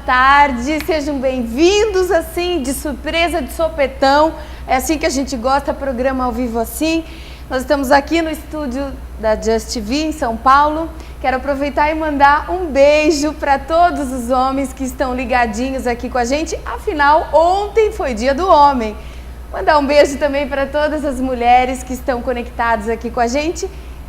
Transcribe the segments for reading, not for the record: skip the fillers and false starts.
tarde, sejam bem-vindos, assim, de surpresa, de sopetão, é assim que a gente gosta, programa ao vivo assim. Nós estamos aqui no estúdio da Just TV em São Paulo. Quero aproveitar e mandar um beijo para todos os homens que estão ligadinhos aqui com a gente, afinal, ontem foi Dia do Homem. Mandar um beijo também para todas as mulheres que estão conectadas aqui com a gente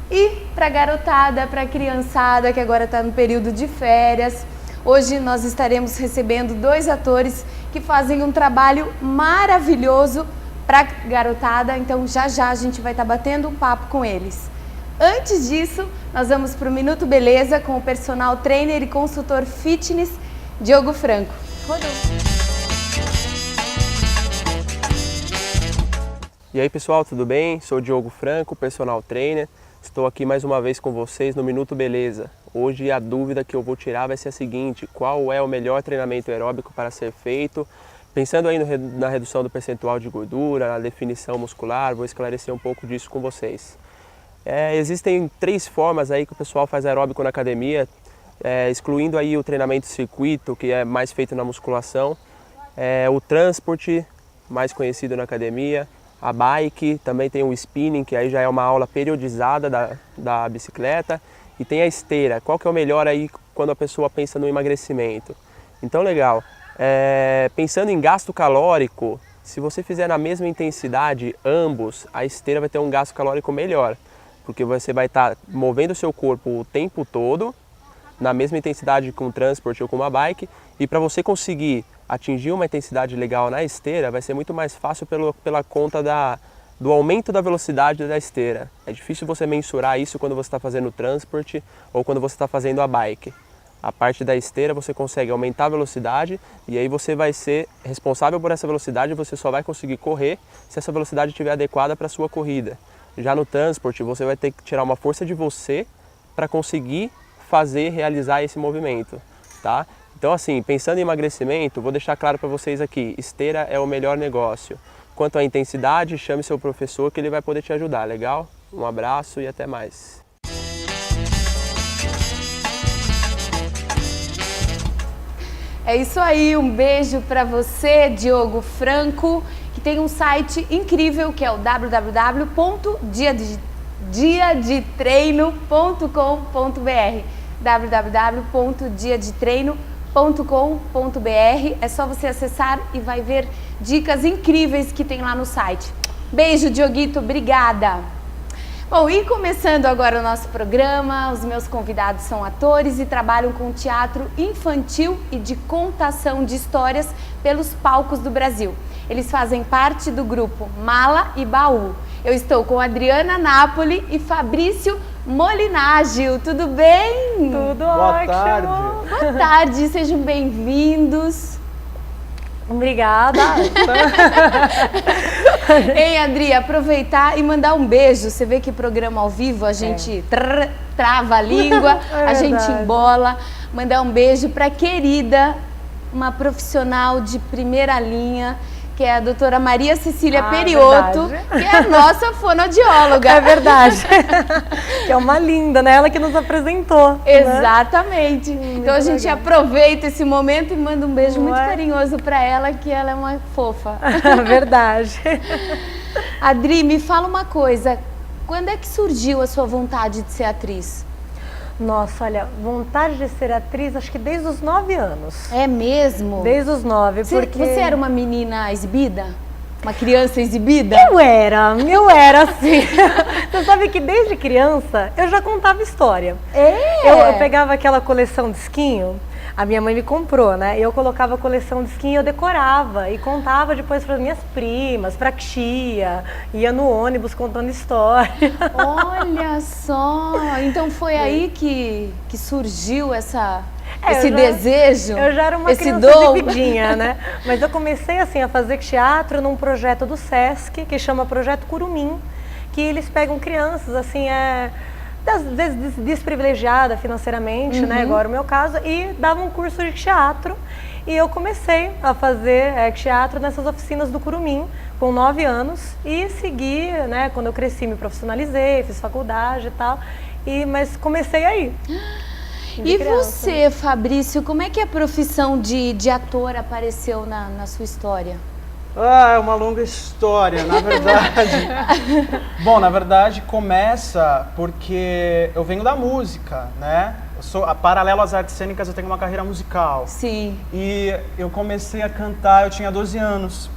e para a garotada, para a criançada que agora está no período de férias. Hoje nós estaremos recebendo 2 atores que fazem um trabalho maravilhoso para a garotada, então já a gente vai estar batendo um papo com eles. Antes disso, nós vamos para o Minuto Beleza com o personal trainer e consultor fitness, Diogo Franco. Rodou. E aí pessoal, tudo bem? Sou o Diogo Franco, personal trainer. Estou aqui mais uma vez com vocês no Minuto Beleza. Hoje a dúvida que eu vou tirar vai ser a seguinte: qual é o melhor treinamento aeróbico para ser feito? Pensando aí na redução do percentual de gordura, na definição muscular, vou esclarecer um pouco disso com vocês. Existem 3 formas aí que o pessoal faz aeróbico na academia, excluindo aí o treinamento circuito, que é mais feito na musculação, o transporte, mais conhecido na academia, a bike, também tem o spinning, que aí já é uma aula periodizada da bicicleta, e tem a esteira. Qual que é o melhor aí quando a pessoa pensa no emagrecimento? Então legal, pensando em gasto calórico, se você fizer na mesma intensidade ambos, a esteira vai ter um gasto calórico melhor, porque você vai estar movendo o seu corpo o tempo todo, na mesma intensidade com o transporte ou com uma bike, e para você conseguir atingir uma intensidade legal na esteira, vai ser muito mais fácil pela conta do aumento da velocidade da esteira. É difícil você mensurar isso quando você está fazendo o transporte ou quando você está fazendo a bike. A parte da esteira você consegue aumentar a velocidade e aí você vai ser responsável por essa velocidade, você só vai conseguir correr se essa velocidade estiver adequada para a sua corrida. Já no transporte você vai ter que tirar uma força de você para conseguir realizar esse movimento, tá? Então assim, pensando em emagrecimento, vou deixar claro para vocês aqui, esteira é o melhor negócio. Quanto à intensidade, chame seu professor que ele vai poder te ajudar, legal? Um abraço e até mais. É isso aí, um beijo para você, Diogo Franco, que tem um site incrível que é o www.diadetreino.com.br www.diadetreino.com.br. É só você acessar e vai ver dicas incríveis que tem lá no site. Beijo, Dioguito, obrigada! Bom, e começando agora o nosso programa, os meus convidados são atores e trabalham com teatro infantil e de contação de histórias pelos palcos do Brasil. Eles fazem parte do grupo Mala e Baú. Eu estou com Adriana Napoli e Fabrício Molinagio. Tudo bem? Tudo Boa ótimo. tarde. Boa tarde, sejam bem-vindos. Obrigada. Hein, Adri, aproveitar e mandar um beijo. Você vê que programa ao vivo a gente trava a língua, a gente embola. Mandar um beijo para a querida, uma profissional de primeira linha, que é a doutora Maria Cecília Periotto, que é a nossa fonoaudióloga. É verdade. Que é uma linda, né? Ela que nos apresentou. Exatamente. Né? Então a gente aproveita esse momento e manda um beijo muito carinhoso para ela, que ela é uma fofa. Verdade. Adri, me fala uma coisa. Quando é que surgiu a sua vontade de ser atriz? Nossa, olha, vontade de ser atriz, acho que desde os 9 anos. É mesmo? Desde os 9, porque... Você era uma menina exibida? Uma criança exibida? Eu era assim. Você sabe que desde criança eu já contava história. Eu pegava aquela coleção de esquinho, a minha mãe me comprou, né? E eu colocava a coleção de esquinho e eu decorava e contava depois para minhas primas, para tia, ia no ônibus contando história. Olha só, então foi aí que surgiu esse desejo? Eu já era uma criança exibidinha, né? Mas eu comecei assim a fazer teatro num projeto do Sesc, que chama Projeto Curumim, que eles pegam crianças assim, às vezes desprivilegiada financeiramente, né, agora o meu caso, e dava um curso de teatro. E eu comecei a fazer teatro nessas oficinas do Curumim com 9 anos e segui, né, quando eu cresci me profissionalizei, fiz faculdade e tal, mas comecei aí. E você, Fabrício, como é que a profissão de ator apareceu na sua história? Ah, é uma longa história, na verdade. Bom, na verdade começa porque eu venho da música, né? Paralelo às artes cênicas, eu tenho uma carreira musical. Sim. E eu comecei a cantar, eu tinha 12 anos.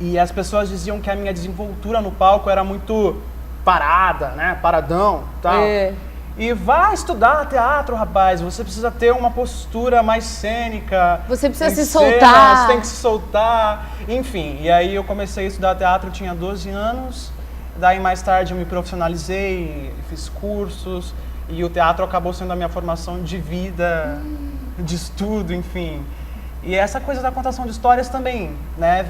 E as pessoas diziam que a minha desenvoltura no palco era muito parada, né? Paradão, tal. É. E vai estudar teatro, rapaz. Você precisa ter uma postura mais cênica. Você precisa se soltar. soltar. Você tem que se soltar. Enfim, e aí eu comecei a estudar teatro, eu tinha 12 anos. Daí mais tarde eu me profissionalizei, fiz cursos. E o teatro acabou sendo a minha formação de vida, de estudo, enfim. E essa coisa da contação de histórias também, né?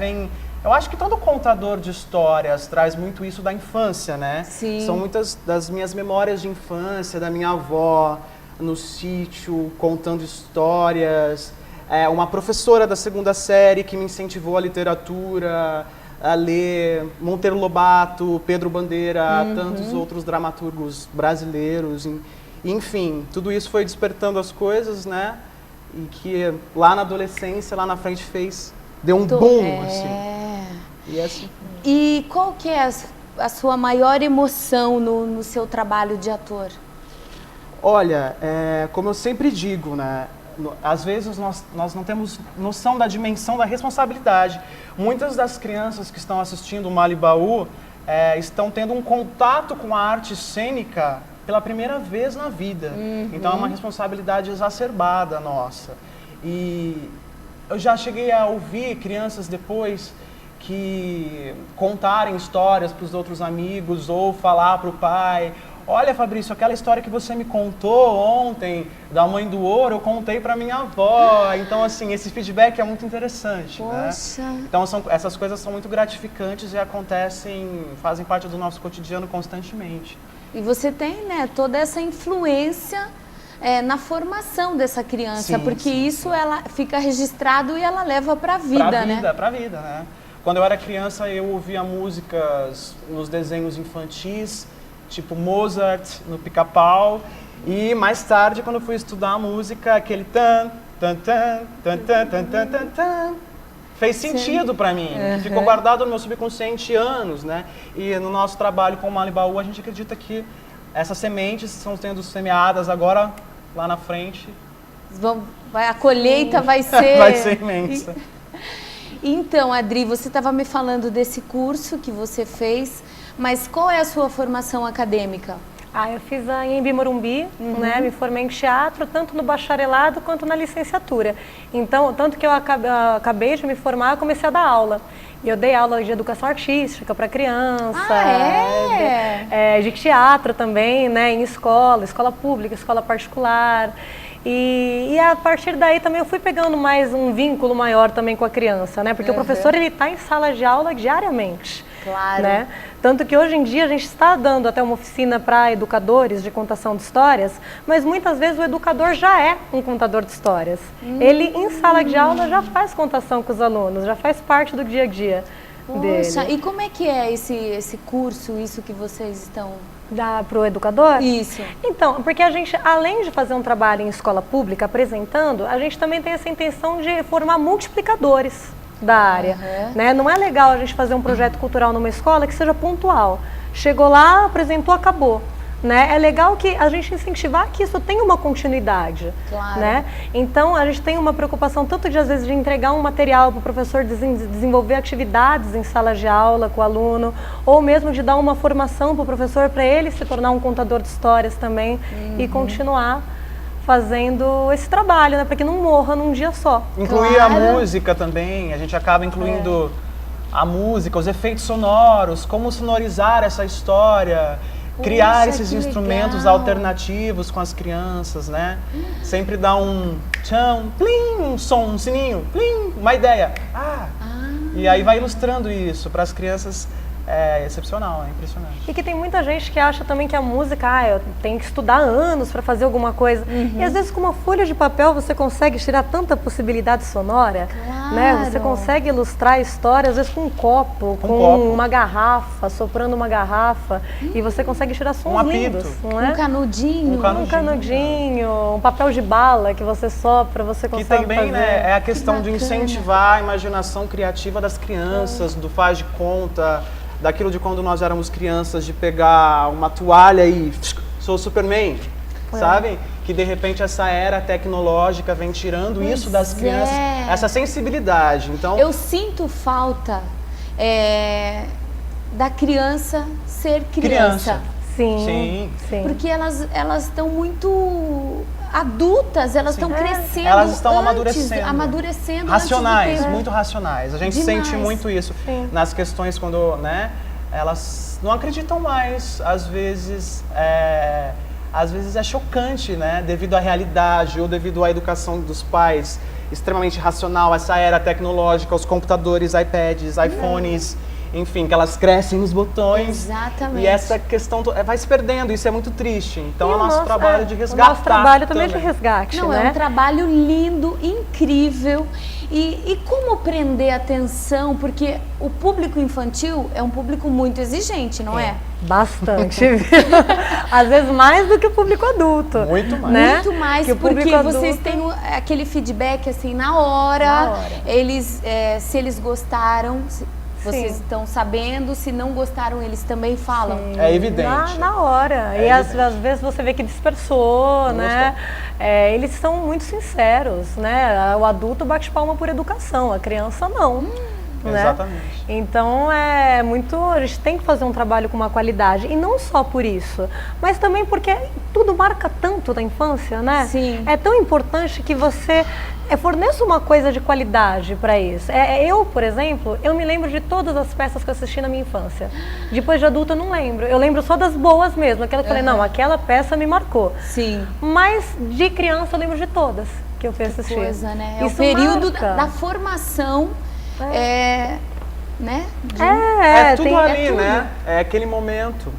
Eu acho que todo contador de histórias traz muito isso da infância, né? Sim. São muitas das minhas memórias de infância, da minha avó, no sítio, contando histórias. Uma professora da 2ª série que me incentivou a literatura, a ler Monteiro Lobato, Pedro Bandeira, tantos outros dramaturgos brasileiros. Enfim, tudo isso foi despertando as coisas, né? E que lá na adolescência, lá na frente deu um boom, assim. E assim. E qual que é a sua maior emoção no seu trabalho de ator? Olha, como eu sempre digo, né? Às vezes nós não temos noção da dimensão da responsabilidade. Muitas das crianças que estão assistindo o Malibaú estão tendo um contato com a arte cênica pela primeira vez na vida. Então é uma responsabilidade exacerbada nossa. E eu já cheguei a ouvir crianças depois que contarem histórias para os outros amigos ou falar para o pai: olha, Fabrício, aquela história que você me contou ontem da Mãe do Ouro, eu contei para minha avó. Então, assim, esse feedback é muito interessante, Poxa. né? Então, essas coisas são muito gratificantes e fazem parte do nosso cotidiano constantemente. E você tem, né, toda essa influência na formação dessa criança, Sim, porque sim, isso ela fica registrado e ela leva para a vida, né? Pra vida, né? Quando eu era criança, eu ouvia músicas nos desenhos infantis, tipo Mozart, no Pica-Pau. E mais tarde, quando eu fui estudar a música, aquele tan, tan, tan, tan, tan, tan, tan, tan, tan, fez sentido para mim. Ficou guardado no meu subconsciente anos, né? E no nosso trabalho com o Malibaú, a gente acredita que essas sementes estão sendo semeadas agora, lá na frente. A colheita vai ser... vai ser imensa. Então, Adri, você estava me falando desse curso que você fez, mas qual é a sua formação acadêmica? Eu fiz a Anhembi Morumbi, né? Me formei em teatro, tanto no bacharelado quanto na licenciatura. Então, tanto que eu acabei de me formar, eu comecei a dar aula. E eu dei aula de educação artística para criança, de teatro também, né? Em escola pública, escola particular. E a partir daí também eu fui pegando mais um vínculo maior também com a criança, né? Porque o professor, ele está em sala de aula diariamente. Claro. Né? Tanto que hoje em dia a gente está dando até uma oficina para educadores de contação de histórias, mas muitas vezes o educador já é um contador de histórias. Ele, em sala de aula, já faz contação com os alunos, já faz parte do dia a dia dele. Poxa, e como é que é esse curso, isso que vocês estão... Para o educador? Isso. Então, porque a gente, além de fazer um trabalho em escola pública, apresentando, a gente também tem essa intenção de formar multiplicadores da área. Né? Não é legal a gente fazer um projeto cultural numa escola que seja pontual. Chegou lá, apresentou, acabou. Né? É legal que a gente incentivar que isso tenha uma continuidade. Claro. Né? Então, a gente tem uma preocupação tanto de, às vezes, de entregar um material para o professor desenvolver atividades em sala de aula com o aluno, ou mesmo de dar uma formação para o professor para ele se tornar um contador de histórias também e continuar fazendo esse trabalho, né? Para que não morra num dia só. Incluir a música também, a gente acaba incluindo a música, os efeitos sonoros, como sonorizar essa história. Criar esses instrumentos alternativos com as crianças, né? Sempre dá um tchão, plim, um som, um sininho, plim, uma ideia. E aí vai ilustrando isso para as crianças. É excepcional, é impressionante. E que tem muita gente que acha também que a música, eu tenho que estudar anos para fazer alguma coisa. E às vezes com uma folha de papel você consegue tirar tanta possibilidade sonora. Claro. né? Você consegue ilustrar a história, às vezes com um copo, com uma garrafa, soprando uma garrafa, e você consegue tirar sons lindos, não é? Um canudinho. Um canudinho, um papel de bala que você sopra, você consegue fazer. Que também, né, é a questão de incentivar a imaginação criativa das crianças, do faz de conta, daquilo de quando nós éramos crianças, de pegar uma toalha e sou Superman, sabe? Que de repente essa era tecnológica vem tirando isso das crianças, essa sensibilidade. Então, eu sinto falta da criança ser criança. Sim. Porque elas estão muito adultas, elas estão crescendo. Elas estão amadurecendo. Racionais, antes muito racionais. A gente sente muito isso nas questões quando, né, elas não acreditam mais, às vezes é chocante, né, devido à realidade ou devido à educação dos pais extremamente racional, essa era tecnológica, os computadores, iPads, iPhones, enfim, que elas crescem nos botões. Exatamente. E essa questão vai se perdendo, isso é muito triste. Então é o nosso trabalho de resgatar. O nosso trabalho também é de resgate, Não, né? É um trabalho lindo, incrível. E como prender a atenção? Porque o público infantil é um público muito exigente, não é? Bastante. Às vezes mais do que o público adulto. Muito mais. Né? Muito mais, que porque vocês têm aquele feedback assim na hora. Eles, se eles gostaram, vocês estão sabendo, se não gostaram, eles também falam. Sim. É evidente. Na hora. E às vezes você vê que dispersou, né? Eles são muito sinceros, né? O adulto bate palma por educação, a criança não. Né? Exatamente. Então a gente tem que fazer um trabalho com uma qualidade, e não só por isso, mas também porque tudo marca tanto da infância, né? Sim. É tão importante que você forneça uma coisa de qualidade para isso. Eu, por exemplo, eu me lembro de todas as peças que eu assisti na minha infância. Depois de adulta eu não lembro. Eu lembro só das boas mesmo, aquela que eu falei, não, aquela peça me marcou. Sim. Mas de criança eu lembro de todas que eu fui assistir. Coisa, né? Isso o período marca. da formação, né? Tudo ali, né? É aquele momento,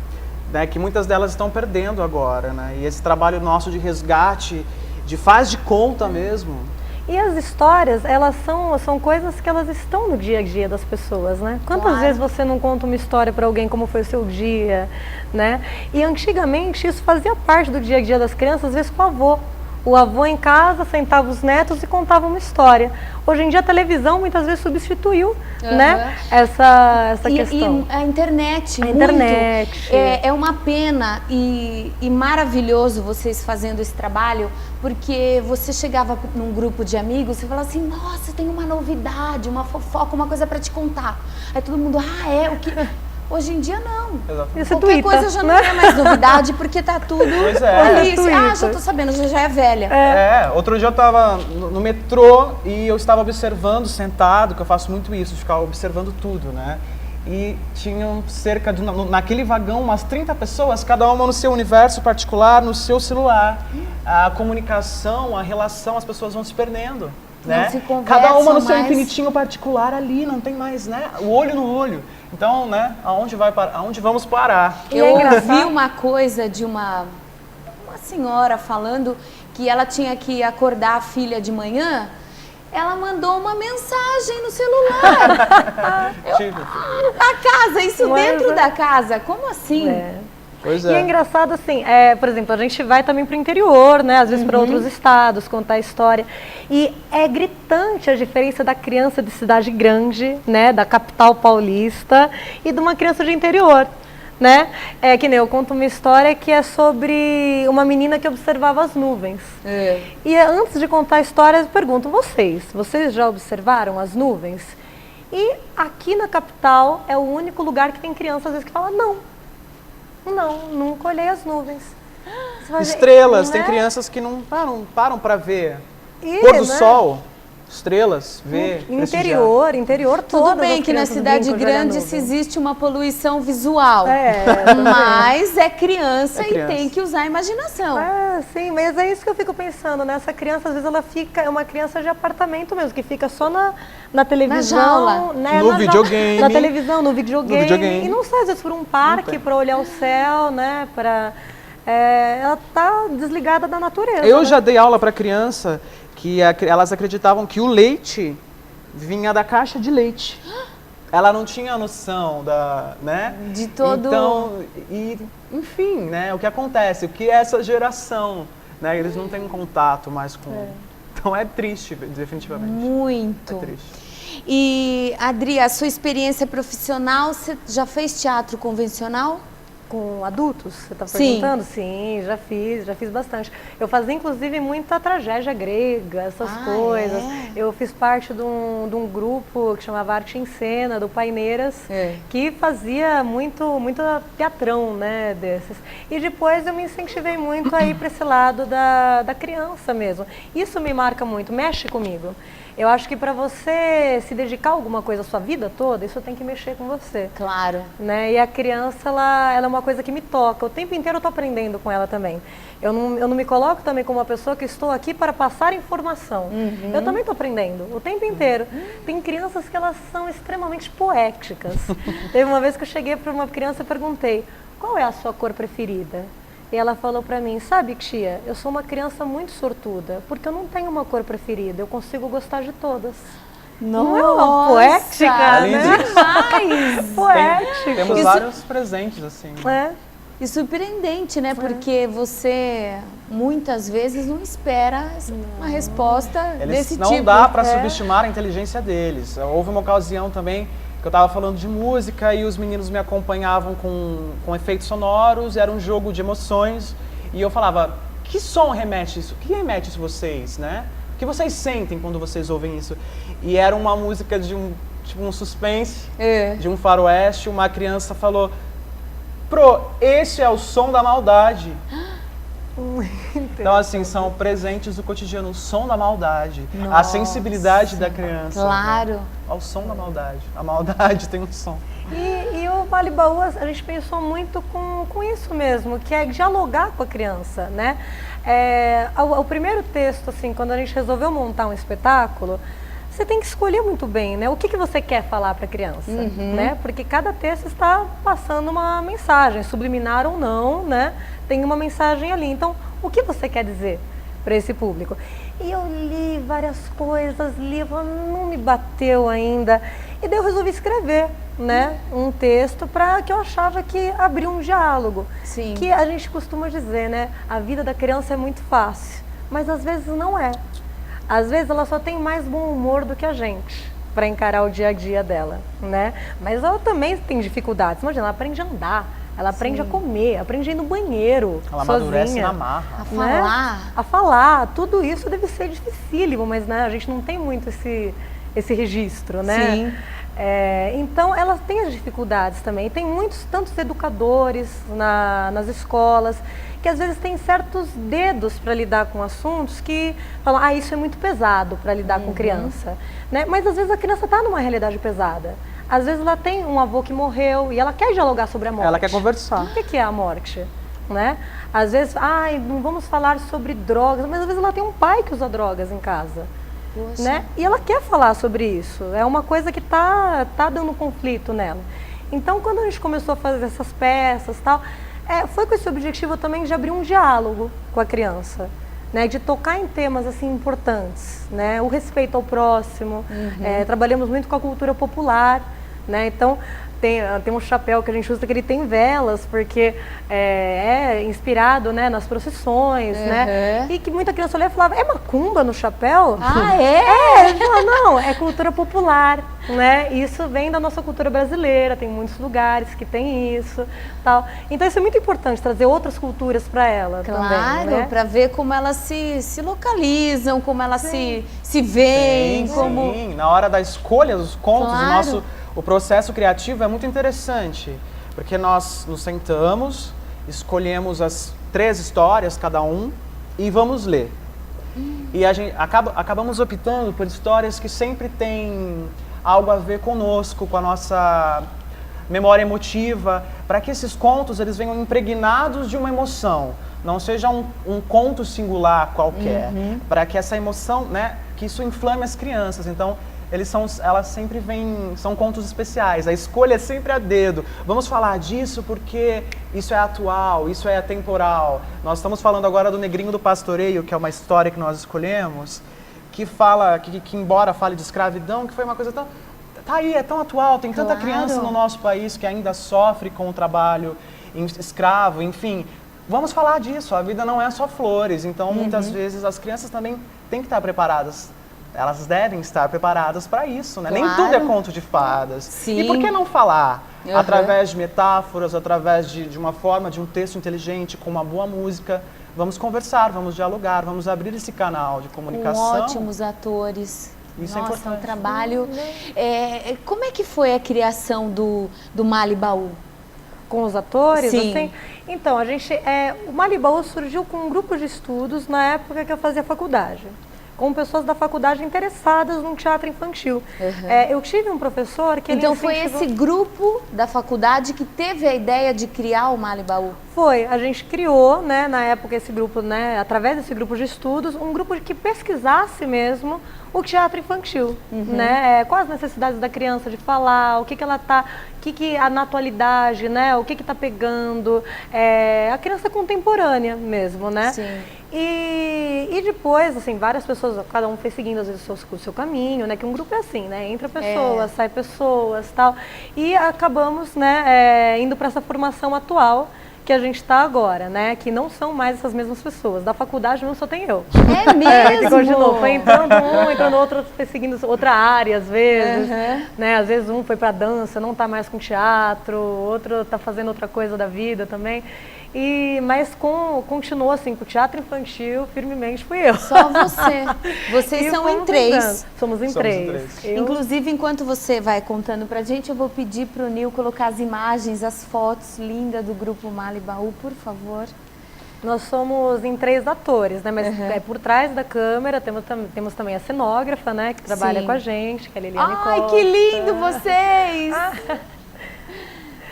né, que muitas delas estão perdendo agora, né? E esse trabalho nosso de resgate, de faz de conta mesmo. E as histórias, elas são coisas que elas estão no dia a dia das pessoas, né? Quantas vezes você não conta uma história para alguém como foi o seu dia, né? E antigamente isso fazia parte do dia a dia das crianças, às vezes com o avô. O avô em casa sentava os netos e contava uma história. Hoje em dia a televisão muitas vezes substituiu, né, essa questão. E a internet. É uma pena e maravilhoso vocês fazendo esse trabalho, porque você chegava num grupo de amigos e falava assim, nossa, tem uma novidade, uma fofoca, uma coisa para te contar. Aí todo mundo, o que... Hoje em dia não. Exatamente. Qualquer coisa já não é mais novidade, porque tá tudo ali. Já tô sabendo, já é velha. Outro dia eu tava no metrô e eu estava observando, sentado, que eu faço muito isso, de ficar observando tudo, né? E tinham cerca de, naquele vagão, umas 30 pessoas, cada uma no seu universo particular, no seu celular. A comunicação, a relação, as pessoas vão se perdendo. Né? Se cada uma no seu infinitinho particular ali, não tem mais, né? O olho no olho. Então, né? Aonde vamos parar? Eu ouvi uma coisa de uma senhora falando que ela tinha que acordar a filha de manhã. Ela mandou uma mensagem no celular. A casa, isso dentro da casa. Como assim? Pois E é engraçado assim, por exemplo, a gente vai também para o interior, né? Às vezes para outros estados, contar a história. E é gritante a diferença da criança de cidade grande, né? Da capital paulista e de uma criança de interior, né? Que nem eu conto uma história que é sobre uma menina que observava as nuvens. E antes de contar a história, eu pergunto, vocês já observaram as nuvens? E aqui na capital é o único lugar que tem criança às vezes que fala não, nunca olhei as nuvens. Estrelas, tem crianças que não param para ver. Pôr do sol, estrelas, ver, interior todo. Tudo bem que na cidade grande se existe uma poluição visual, mas é criança e tem que usar a imaginação. Sim, mas é isso que eu fico pensando, né? Essa criança, às vezes, ela é uma criança de apartamento mesmo, que fica só na televisão, na jaula, né? No videogame. Na televisão, no videogame. E não sai, às vezes, por um parque para olhar o céu, né? Ela tá desligada da natureza. Eu já dei aula para criança que elas acreditavam que o leite vinha da caixa de leite. Ela não tinha noção né? De todo... Então, enfim, né? O que acontece? O que é essa geração? Né? Eles não têm contato mais com... Então é triste, definitivamente. Muito. É triste. E, Adri, a sua experiência profissional, você já fez teatro convencional? Com adultos, você está Sim. perguntando? Sim, já fiz bastante. Eu fazia, inclusive, muita tragédia grega, essas coisas. É? Eu fiz parte de um grupo que chamava Arte em Cena, do Paineiras, que fazia muito teatrão, né, desses. E depois eu me incentivei muito a ir para esse lado da criança mesmo. Isso me marca muito, mexe comigo. Eu acho que para você se dedicar a alguma coisa a sua vida toda, isso tem que mexer com você. Claro. Né? E a criança, ela é uma coisa que me toca. O tempo inteiro eu estou aprendendo com ela também. Eu não me coloco também como uma pessoa que estou aqui para passar informação. Eu também estou aprendendo o tempo inteiro. Tem crianças que elas são extremamente poéticas. Teve uma vez que eu cheguei para uma criança e perguntei, qual é a sua cor preferida? E ela falou pra mim, sabe, tia, eu sou uma criança muito sortuda, porque eu não tenho uma cor preferida, eu consigo gostar de todas. Nossa, Não é uma poética, né? Demais! Poético. Temos vários presentes, assim. É. E surpreendente, né? Porque você muitas vezes não espera uma resposta desse Não tipo. dá para subestimar a inteligência deles. Houve uma ocasião também que eu estava falando de música e os meninos me acompanhavam com efeitos sonoros, era um jogo de emoções e eu falava, que som remete isso? O que remete isso vocês, né? O que vocês sentem quando vocês ouvem isso? E era uma música de um suspense, de um faroeste, uma criança falou, esse é o som da maldade. Então, assim, são presentes do cotidiano, o som da maldade, a sensibilidade da criança. Claro. Né? Ao som da maldade. A maldade tem um som. E o Vale Baú, a gente pensou muito com isso mesmo, que é dialogar com a criança, né? O primeiro texto, assim, quando a gente resolveu montar um espetáculo, você tem que escolher muito bem, né? O que você quer falar para a criança, né? Porque cada texto está passando uma mensagem, subliminar ou não, né? Tem uma mensagem ali. Então, o que você quer dizer para esse público? E eu li várias coisas, não me bateu ainda. E daí eu resolvi escrever, né? Um texto que eu achava que abria um diálogo. Sim. Que a gente costuma dizer, né? A vida da criança é muito fácil, mas às vezes não é. Às vezes ela só tem mais bom humor do que a gente para encarar o dia a dia dela, né? Mas ela também tem dificuldades. Imagina, ela aprende a andar, ela aprende a comer, aprende a ir no banheiro ela sozinha. amadurece na marra. A falar. Né? A falar. Tudo isso deve ser dificílimo, mas né, a gente não tem muito esse registro, né? Sim. Então, ela tem as dificuldades também. Tem tantos educadores nas escolas que às vezes tem certos dedos para lidar com assuntos que falam, isso é muito pesado para lidar com criança. Né? Mas às vezes a criança está numa realidade pesada. Às vezes ela tem um avô que morreu e ela quer dialogar sobre a morte. Ela quer conversar. O que é a morte? Né? Às vezes, não vamos falar sobre drogas, mas às vezes ela tem um pai que usa drogas em casa. Né? E ela quer falar sobre isso. É uma coisa que tá dando conflito nela. Então, quando a gente começou a fazer essas peças e tal, foi com esse objetivo também de abrir um diálogo com a criança, né? De tocar em temas assim importantes, né? O respeito ao próximo. Trabalhamos muito com a cultura popular, né? Então, tem um chapéu que a gente usa que ele tem velas, porque é inspirado, né, nas procissões, né? E que muita criança olhava e falava, é macumba no chapéu? Ele fala, não, é cultura popular, né? Isso vem da nossa cultura brasileira, tem muitos lugares que tem isso, tal. Então isso é muito importante, trazer outras culturas para ela também, né? Para ver como elas se localizam, como elas se veem, como... Sim, na hora da escolha dos contos, Claro. O processo criativo é muito interessante, porque nós nos sentamos, escolhemos as 3 histórias, cada um, e vamos ler. E a gente acabamos optando por histórias que sempre têm algo a ver conosco, com a nossa memória emotiva, para que esses contos eles venham impregnados de uma emoção, não seja um conto singular qualquer, para que essa emoção, né, que isso inflame as crianças. Então, elas sempre são contos especiais, a escolha é sempre a dedo. Vamos falar disso porque isso é atual, isso é atemporal. Nós estamos falando agora do Negrinho do Pastoreio, que é uma história que nós escolhemos, que fala, que embora fale de escravidão, que foi uma coisa tão... Tá aí, é tão atual, tem tanta criança no nosso país que ainda sofre com o trabalho escravo, enfim. Vamos falar disso, a vida não é só flores, então muitas vezes as crianças também têm que estar preparadas. Elas devem estar preparadas para isso, né? Claro. Nem tudo é conto de fadas. Sim. E por que não falar? Através de metáforas, através de uma forma, de um texto inteligente, com uma boa música. Vamos conversar, vamos dialogar, vamos abrir esse canal de comunicação. Com ótimos atores. Isso é Nossa, importante. um trabalho... como é que foi a criação do Mali Baú? Com os atores, Sim. assim? Então, o Mali Baú surgiu com um grupo de estudos na época que eu fazia faculdade, com pessoas da faculdade interessadas num teatro infantil. Eu tive um professor que Então ele foi incentivou... esse grupo da faculdade que teve a ideia de criar o Mali Baú? Foi, a gente criou, né, na época, esse grupo, né, através desse grupo de estudos, um grupo que pesquisasse mesmo o teatro infantil, né, quais as necessidades da criança de falar, o que ela tá, na atualidade, né, o que tá pegando, a criança contemporânea mesmo, né. Sim. E depois, assim, várias pessoas, cada um foi seguindo às vezes o seu caminho, né, que um grupo é assim, né, entra pessoas, sai pessoas, tal, e acabamos, né, indo para essa formação atual que a gente está agora, né? Que não são mais essas mesmas pessoas. Da faculdade mesmo só tem eu. É mesmo? Que continuou. Foi entrando um, entrando outro, foi seguindo outra área às vezes. Né? Às vezes um foi para dança, não está mais com teatro, outro está fazendo outra coisa da vida também. Mas continuou assim, com o teatro infantil, firmemente fui eu. Só você. Vocês E são em fomos 3. entrando. Somos em 3. Inclusive, enquanto você vai contando pra gente, eu vou pedir pro Nil colocar as imagens, as fotos lindas do grupo Mali Baú, por favor. Nós somos em 3 atores, né? Mas por trás da câmera temos também a cenógrafa, né? Que trabalha com a gente, que é a Liliane Costa. Ai, que lindo vocês!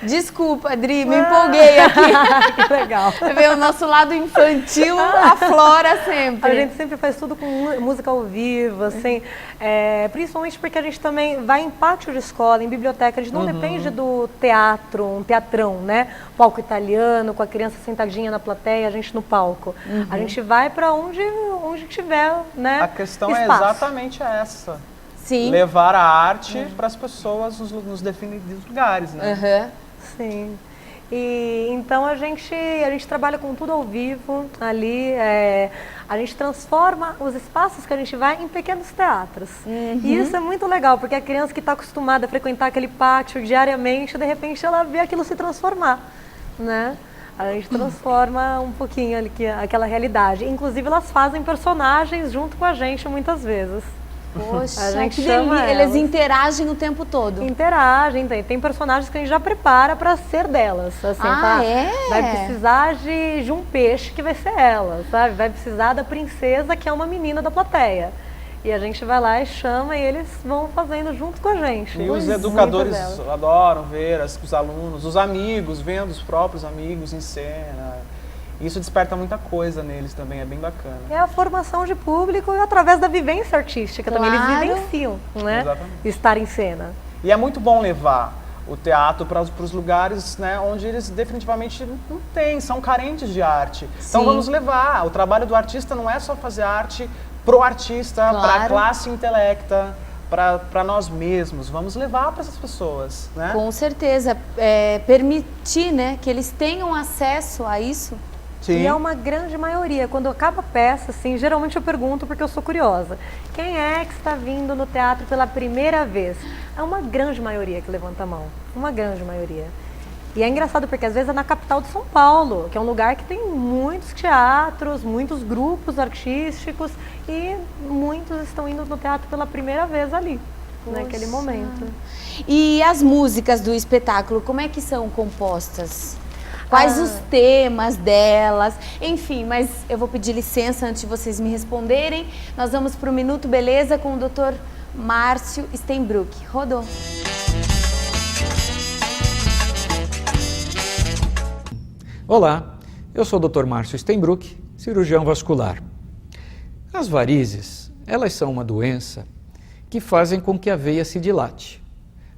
Desculpa, Adri, me empolguei aqui. Que legal. Você vê, o nosso lado infantil aflora sempre. A gente sempre faz tudo com música ao vivo, assim, principalmente porque a gente também vai em pátio de escola, em biblioteca, a gente não depende do teatro, um teatrão, né? Palco italiano, com a criança sentadinha na plateia, a gente no palco. A gente vai para onde tiver, né? A questão espaço. é exatamente essa. Sim. Levar a arte para as pessoas nos definidos lugares, né? Sim. E então a gente trabalha com tudo ao vivo ali, a gente transforma os espaços que a gente vai em pequenos teatros. E isso é muito legal, porque a criança que está acostumada a frequentar aquele pátio diariamente, de repente ela vê aquilo se transformar, né? A gente transforma um pouquinho ali aquela realidade. Inclusive elas fazem personagens junto com a gente muitas vezes. Poxa, a gente que chama delícia. Eles interagem o tempo todo. Interagem, tem personagens que a gente já prepara para ser delas. Assim, vai precisar de um peixe que vai ser ela, sabe? Vai precisar da princesa que é uma menina da plateia. E a gente vai lá e chama e eles vão fazendo junto com a gente. E os educadores adoram ver os alunos, os amigos, vendo os próprios amigos em cena. Isso desperta muita coisa neles também, é bem bacana. É a formação de público e através da vivência artística também. Eles vivenciam, né? Exatamente. Estar em cena. E é muito bom levar o teatro para os lugares, né, onde eles definitivamente não têm, são carentes de arte. Então vamos levar. O trabalho do artista não é só fazer arte pro artista, para a classe intelecta, para nós mesmos. Vamos levar para essas pessoas, né? Com certeza. Permitir, né, que eles tenham acesso a isso. Sim. E é uma grande maioria. Quando acaba a peça, assim, geralmente eu pergunto porque eu sou curiosa. Quem é que está vindo no teatro pela primeira vez? É uma grande maioria que levanta a mão. Uma grande maioria. E é engraçado porque às vezes é na capital de São Paulo, que é um lugar que tem muitos teatros, muitos grupos artísticos e muitos estão indo no teatro pela primeira vez ali, naquele momento. E as músicas do espetáculo, como é que são compostas? Quais os temas delas? Enfim, mas eu vou pedir licença antes de vocês me responderem. Nós vamos para o Minuto Beleza com o Dr. Márcio Steinbruck. Rodou. Olá, eu sou o Dr. Márcio Steinbruck, cirurgião vascular. As varizes, elas são uma doença que fazem com que a veia se dilate.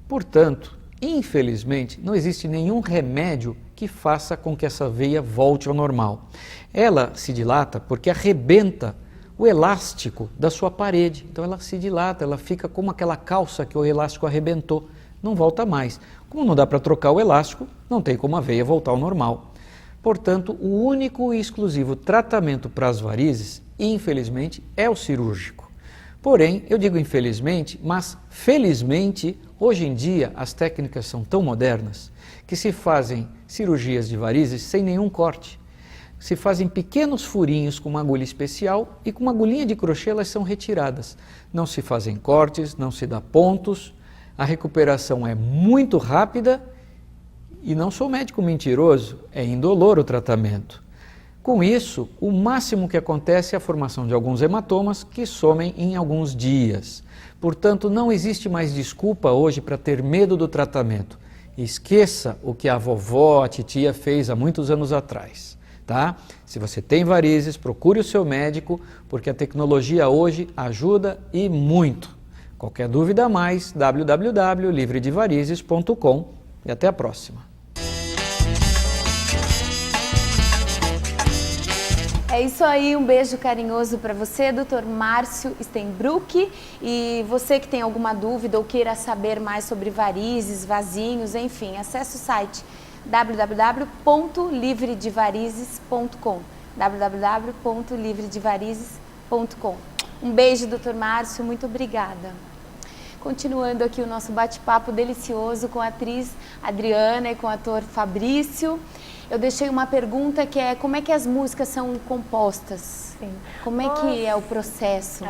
Portanto, infelizmente, não existe nenhum remédio que faça com que essa veia volte ao normal. Ela se dilata porque arrebenta o elástico da sua parede. Então ela se dilata, ela fica como aquela calça que o elástico arrebentou, não volta mais. Como não dá para trocar o elástico, não tem como a veia voltar ao normal. Portanto, o único e exclusivo tratamento para as varizes, infelizmente, é o cirúrgico. Porém, eu digo infelizmente, mas felizmente, hoje em dia as técnicas são tão modernas que se fazem cirurgias de varizes sem nenhum corte. Se fazem pequenos furinhos com uma agulha especial e com uma agulhinha de crochê elas são retiradas. Não se fazem cortes, não se dá pontos, a recuperação é muito rápida e não sou médico mentiroso, é indolor o tratamento. Com isso, o máximo que acontece é a formação de alguns hematomas que somem em alguns dias. Portanto, não existe mais desculpa hoje para ter medo do tratamento. Esqueça o que a vovó, a titia fez há muitos anos atrás. Tá? Se você tem varizes, procure o seu médico, porque a tecnologia hoje ajuda e muito. Qualquer dúvida a mais, www.livredevarizes.com e até a próxima. É isso aí, um beijo carinhoso para você, Dr. Márcio Steinbruck. E você que tem alguma dúvida ou queira saber mais sobre varizes, vasinhos, enfim, acesse o site www.livredevarizes.com www.livredevarizes.com. Um beijo, Dr. Márcio, muito obrigada. Continuando aqui o nosso bate-papo delicioso com a atriz Adriana e com o ator Fabrício, eu deixei uma pergunta que é como é que as músicas são compostas? Sim. Como é que é o processo?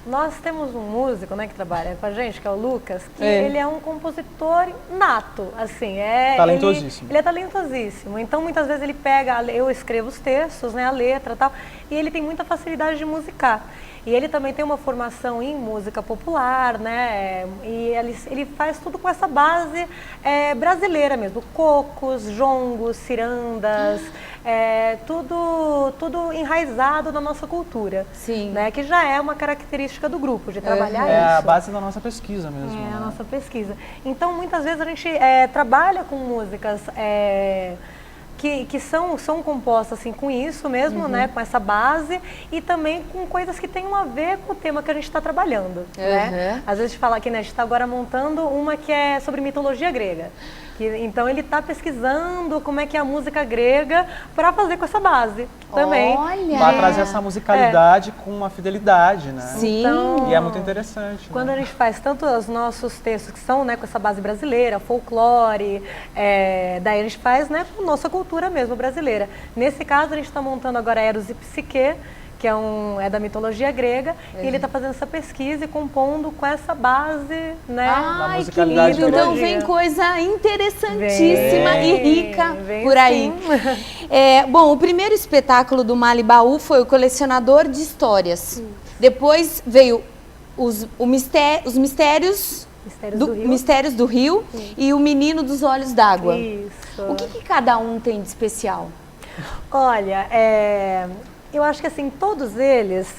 Nós temos um músico, né, que trabalha com a gente, que é o Lucas, que ele é um compositor nato, assim, talentosíssimo. Ele é talentosíssimo. Então, muitas vezes ele pega, eu escrevo os textos, né, a letra e tal, e ele tem muita facilidade de musicar. E ele também tem uma formação em música popular, né? E ele faz tudo com essa base brasileira mesmo. Cocos, jongos, cirandas, tudo enraizado na nossa cultura. Sim. Né? Que já é uma característica do grupo, de trabalhar isso. É a base da nossa pesquisa mesmo. É né? a nossa pesquisa. Então, muitas vezes a gente trabalha com músicas que são compostas assim, com isso mesmo, né, com essa base, e também com coisas que tenham a ver com o tema que a gente está trabalhando. Né? Às vezes a gente fala aqui, né, a gente está agora montando uma que é sobre mitologia grega. Então ele está pesquisando como é que é a música grega para fazer com essa base também. Olha! Vai trazer essa musicalidade com uma fidelidade, né? Sim. Então, E é muito interessante. quando né? a gente faz tanto os nossos textos que são, né, com essa base brasileira, folclore, daí a gente faz, né, com nossa cultura mesmo brasileira. Nesse caso a gente está montando agora Eros e Psique, que é da mitologia grega, e ele está fazendo essa pesquisa e compondo com essa base, né, Ai, que musicalidade lindo! Então mitologia. vem coisa interessantíssima e rica vem por aí. sim. Bom, o primeiro espetáculo do Malibaú foi o Colecionador de Histórias. Depois veio os Mistérios Mistérios do Rio. e o Menino dos Olhos d'Água. Isso. O que cada um tem de especial? Olha, eu acho que assim, todos eles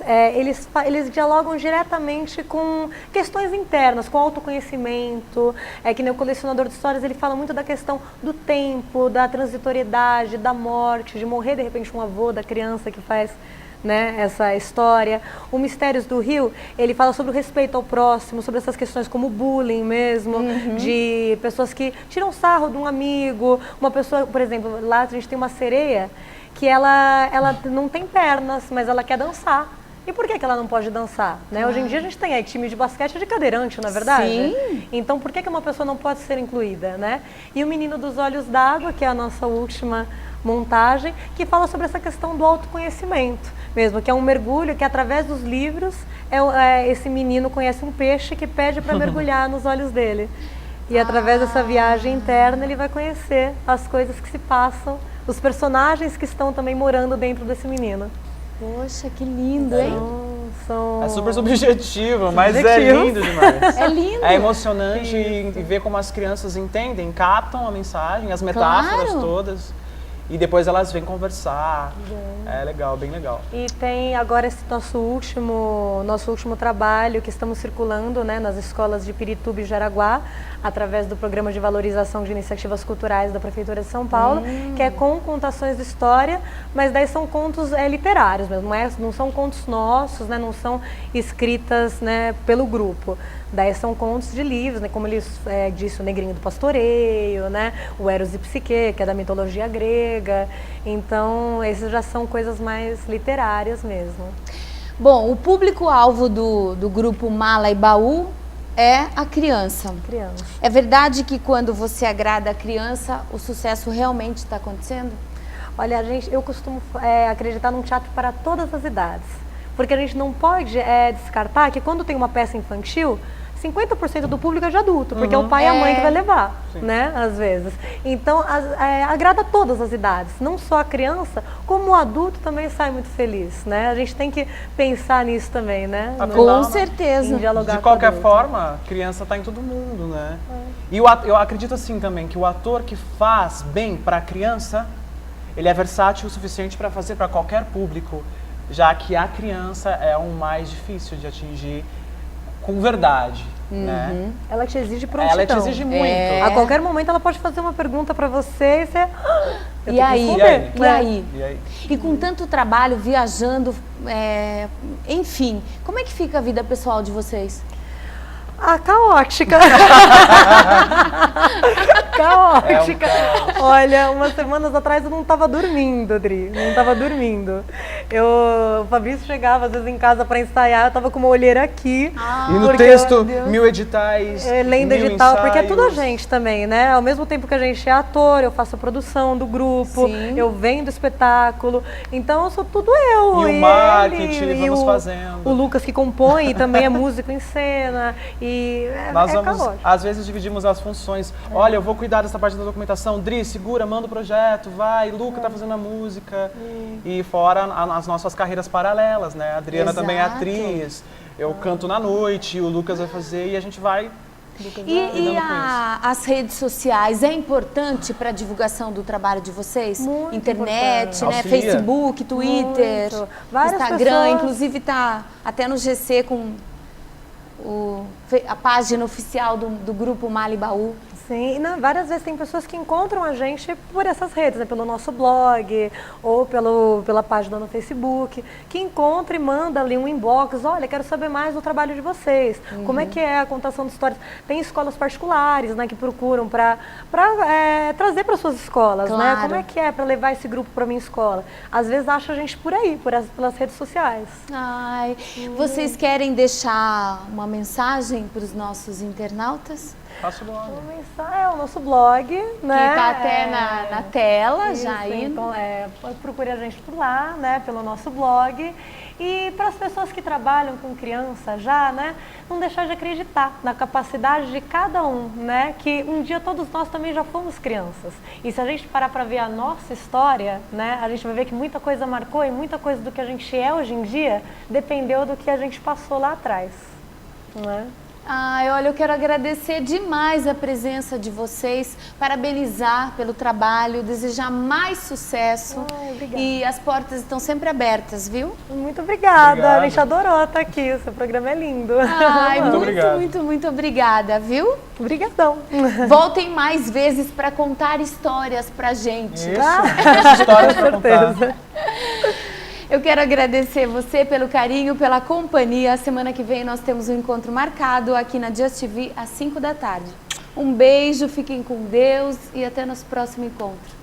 dialogam diretamente com questões internas, com autoconhecimento, que nem o Colecionador de Histórias, ele fala muito da questão do tempo, da transitoriedade, da morte, de morrer de repente um avô da criança que faz, né, essa história. O Mistérios do Rio, ele fala sobre o respeito ao próximo, sobre essas questões como bullying mesmo, de pessoas que tiram sarro de um amigo, uma pessoa, por exemplo, lá a gente tem uma sereia que ela não tem pernas, mas ela quer dançar. E por que ela não pode dançar? Né? Hoje em dia a gente tem time de basquete de cadeirante, não é verdade? Sim. Então por que uma pessoa não pode ser incluída? Né? E o Menino dos Olhos d'Água, que é a nossa última montagem, que fala sobre essa questão do autoconhecimento mesmo, que é um mergulho que através dos livros esse menino conhece um peixe que pede para mergulhar nos olhos dele. E através dessa viagem interna ele vai conhecer as coisas que se passam, os personagens que estão também morando dentro desse menino. Poxa, que lindo, hein? É super subjetivo, mas é lindo demais. É lindo. É emocionante e ver como as crianças entendem, captam a mensagem, as metáforas Claro. todas. E depois elas vêm conversar. É legal, bem legal. E tem agora esse nosso último trabalho que estamos circulando, né, nas escolas de Pirituba e Jaraguá, através do Programa de Valorização de Iniciativas Culturais da Prefeitura de São Paulo, que é com contações de história, mas daí são contos literários mesmo, não são contos nossos, né, não são escritas, né, pelo grupo. Daí são contos de livros, né, como ele disse, o Negrinho do Pastoreio, né, o Eros e Psique, que é da mitologia grega. Então, esses já são coisas mais literárias mesmo. Bom, o público-alvo do grupo Mala e Baú é a criança. É verdade que quando você agrada a criança, o sucesso realmente está acontecendo? Olha, eu costumo acreditar num teatro para todas as idades. Porque a gente não pode descartar que quando tem uma peça infantil, 50% do público é de adulto, porque é o pai e a mãe que vai levar, né, às vezes. Então, agrada a todas as idades, não só a criança, como o adulto também sai muito feliz, né? A gente tem que pensar nisso também, né? Com certeza. Dialogar de qualquer com forma, criança está em todo mundo, né? E eu acredito assim também, que o ator que faz bem para a criança, ele é versátil o suficiente para fazer para qualquer público, já que a criança é o mais difícil de atingir com verdade, né? Ela te exige prontidão. Ela te exige muito. A qualquer momento ela pode fazer uma pergunta para você e você... E aí? E com tanto trabalho, viajando, enfim, como é que fica a vida pessoal de vocês? Caótica. Caótica. Olha, umas semanas atrás eu não estava dormindo, Adri. Não estava dormindo. O Fabrício chegava às vezes em casa para ensaiar, eu estava com uma olheira aqui. E no texto, 1000 editais, lendo 1000 edital, porque é tudo a ensaios. gente também, né? Ao mesmo tempo que a gente é ator, eu faço a produção do grupo, eu vendo o espetáculo. Então eu sou tudo eu. E o marketing, vamos fazendo. O Lucas que compõe e também é músico em cena. E Nós caótico. às vezes dividimos as funções. Olha, eu vou cuidar dessa parte da documentação. Dri, segura, manda o projeto, vai. Luca tá fazendo a música. E fora as nossas carreiras paralelas, né? A Adriana também é atriz. Eu canto na noite, o Lucas vai fazer e a gente vai. E as redes sociais, é importante para a divulgação do trabalho de vocês? Muito Internet, né? Auxilia. Facebook, Twitter, Várias Instagram, pessoas... inclusive tá até no GC com a página oficial do grupo Mala e Baú. Sim, e várias vezes tem pessoas que encontram a gente por essas redes, né? Pelo nosso blog ou pela página no Facebook, que encontra e manda ali um inbox, olha, quero saber mais do trabalho de vocês, como é que é a contação de histórias. Tem escolas particulares, né, que procuram para trazer para suas escolas, né? Como é que é para levar esse grupo para minha escola? Às vezes acha a gente por aí, pelas redes sociais. Ai, vocês querem deixar uma mensagem para os nossos internautas? Faço blog. O nosso blog, né? Que tá até na tela, isso, já aí. Então, procure a gente por lá, né? Pelo nosso blog. E para as pessoas que trabalham com criança já, né? Não deixar de acreditar na capacidade de cada um, né? Que um dia todos nós também já fomos crianças. E se a gente parar para ver a nossa história, né? A gente vai ver que muita coisa marcou e muita coisa do que a gente é hoje em dia dependeu do que a gente passou lá atrás, não é? Ai, olha, eu quero agradecer demais a presença de vocês, parabenizar pelo trabalho, desejar mais sucesso. Obrigada. E as portas estão sempre abertas, viu? Muito obrigada, Obrigado. a gente adorou estar aqui, o seu programa é lindo. Ai, Muito muito, obrigado. muito obrigada, viu? Obrigadão. Voltem mais vezes para contar histórias pra gente. Isso, essas histórias pra contar. Eu quero agradecer você pelo carinho, pela companhia. A semana que vem nós temos um encontro marcado aqui na Just TV às 5 da tarde. Um beijo, fiquem com Deus e até nosso próximo encontro.